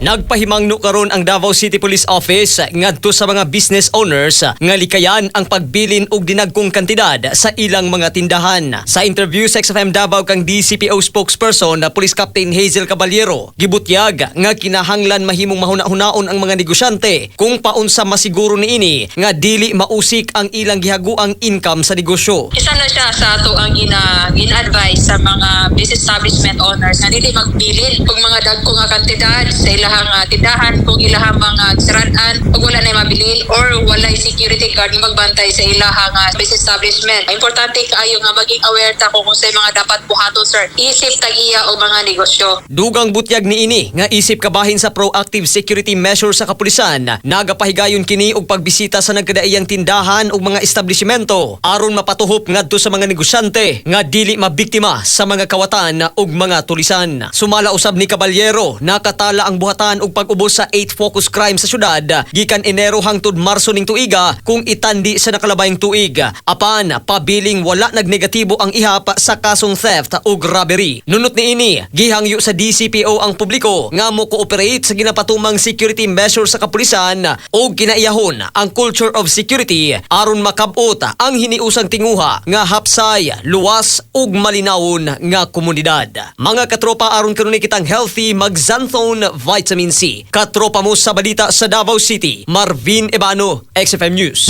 Nagpahimangno karon ang Davao City Police Office ngadto sa mga business owners nga likayan ang pagbilin og dinagkong kantidad sa ilang mga tindahan. Sa interview sa XFM Davao kang DCPO spokesperson na Police Captain Hazel Caballero, gibutyag nga kinahanglan mahimong mahuna-hunaon ang mga negosyante kung paunsa masiguro niini nga dili mausik ang ilang gihaguang income sa negosyo. Isa na siya sa ato ang gina-advise sa mga business establishment owners na dili magbilin kung mga dagko nga kantidad sa ilahang tindahan, kung ilahang mga siraan, kung wala na mabilin or walay security guard nga magbantay sa ilahang business establishment. Importante kaayo nga maging aware ta kung sa mga dapat buhaton, sir. Isip tag-iya o mga negosyo. Dugang butyag niini nga isip kabahin sa proactive security measures sa kapulisan, nagapahigayon kini og pagbisita sa nagkadaiyang tindahan ug mga establishmento aron mapatuhop ngadto sa mga negosyante nga dili mabiktima sa mga kawatan ug mga tulisan. Sumala usab ni Caballero, nakatala ang buhatan og pag-ubos sa 8 focus crime sa syudad gikan Enero hangtod Marso ning tuiga kung itandi sa nakalabayng tuig. Apan pabiling wala nagnegatibo ang ihap sa kasong theft ug robbery. Nunot niini, gihangyo sa DCPO ang publiko nga mo cooperate sa ginapatumang security measures sa kapulisan ug kinaiyahon ang culture of security aron makab-ot ang hiniusang tinguha nga hapsay, luwas ug malinawon nga komunidad. Mga katropa, aron kanunay kitang healthy, mag-Xanthone Vitamin C. Katropa mo sa balita sa Davao City, Marvin Ebano, XFM News.